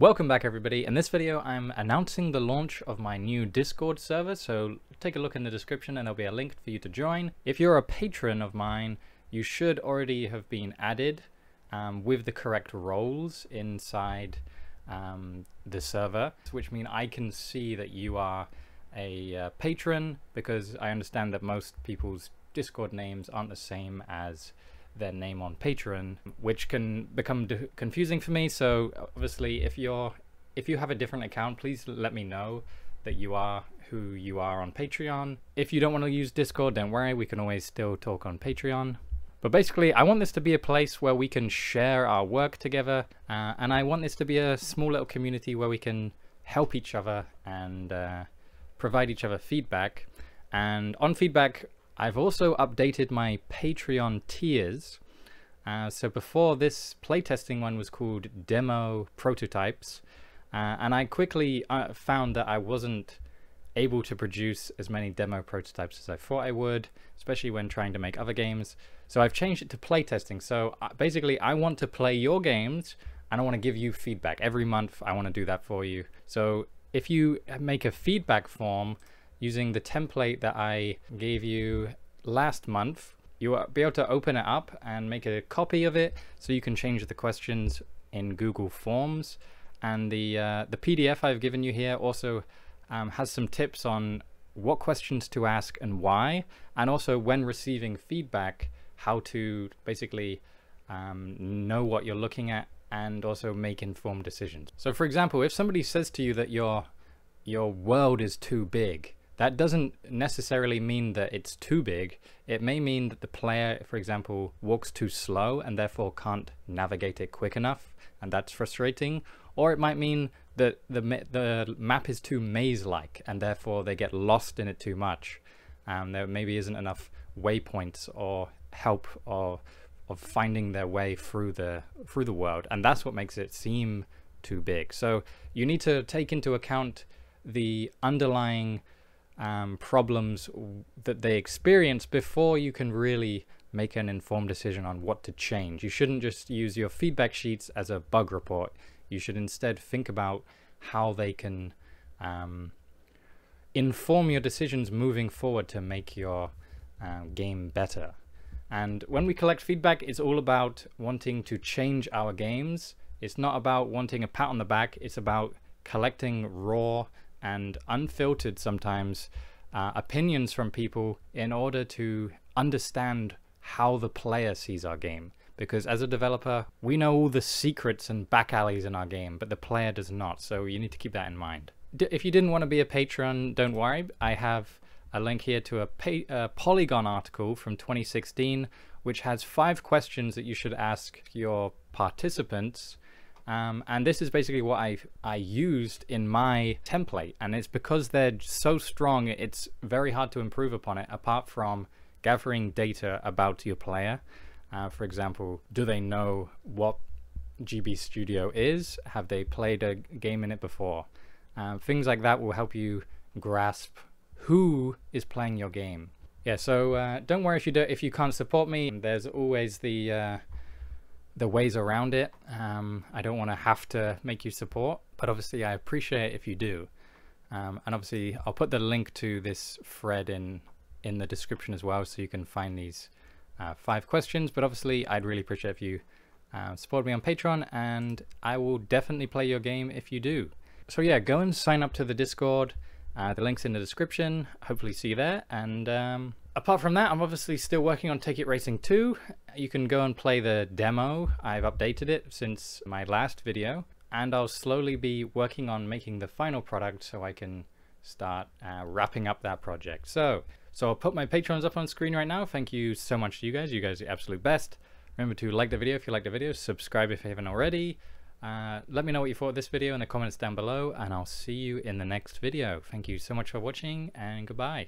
Welcome back everybody. In this video I'm announcing the launch of my new Discord server, so take a look in the description and there'll be a link for you to join. If you're a patron of mine, you should already have been added with the correct roles inside the server, which mean I can see that you are a patron, because I understand that most people's Discord names aren't the same as their name on Patreon, which can become confusing for me. So obviously if you have a different account, please let me know that you are who you are on Patreon. If you don't want to use Discord, don't worry, we can always still talk on Patreon. But basically I want this to be a place where we can share our work together, and I want this to be a small little community where we can help each other and provide each other feedback. And on feedback, I've also updated my Patreon tiers. So before, this playtesting one was called Demo Prototypes, and I quickly found that I wasn't able to produce as many demo prototypes as I thought I would, especially when trying to make other games. So I've changed it to playtesting. So basically I want to play your games and I want to give you feedback. Every month I want to do that for you. So if you make a feedback form using the template that I gave you last month, you will be able to open it up and make a copy of it so you can change the questions in Google Forms. And the PDF I've given you here also has some tips on what questions to ask and why, and also when receiving feedback, how to basically know what you're looking at and also make informed decisions. So for example, if somebody says to you that your world is too big, that doesn't necessarily mean that it's too big. It may mean that the player, for example, walks too slow and therefore can't navigate it quick enough, and that's frustrating. Or it might mean that the map is too maze-like and therefore they get lost in it too much. There maybe isn't enough waypoints or help of finding their way through the world, and that's what makes it seem too big. So you need to take into account the underlying problems that they experience before you can really make an informed decision on what to change. You shouldn't just use your feedback sheets as a bug report. You should instead think about how they can inform your decisions moving forward to make your game better. And when we collect feedback, it's all about wanting to change our games. It's not about wanting a pat on the back. It's about collecting raw and unfiltered sometimes opinions from people in order to understand how the player sees our game. Because as a developer, we know all the secrets and back alleys in our game, but the player does not. So you need to keep that in mind. If you didn't want to be a patron, don't worry. I have a link here to a Polygon article from 2016, which has 5 questions that you should ask your participants. And this is basically what I used in my template, and it's because they're so strong, it's very hard to improve upon it, apart from gathering data about your player. For example, do they know what GB Studio is? Have they played a game in it before? Things like that will help you grasp who is playing your game. Yeah, so don't worry if you can't support me. There's always the ways around it. I don't want to have to make you support, but obviously I appreciate it if you do. And obviously I'll put the link to this thread in the description as well, so you can find these 5 questions. But obviously I'd really appreciate if you support me on Patreon, and I will definitely play your game if you do. So yeah, go and sign up to the Discord. The link's in the description. Hopefully see you there. And apart from that, I'm obviously still working on Take It Racing 2. You can go and play the demo. I've updated it since my last video, and I'll slowly be working on making the final product so I can start wrapping up that project. So I'll put my Patrons up on screen right now. Thank you so much to you guys. You guys are the absolute best. Remember to like the video if you like the video, subscribe if you haven't already. Let me know what you thought of this video in the comments down below, and I'll see you in the next video. Thank you so much for watching, and goodbye.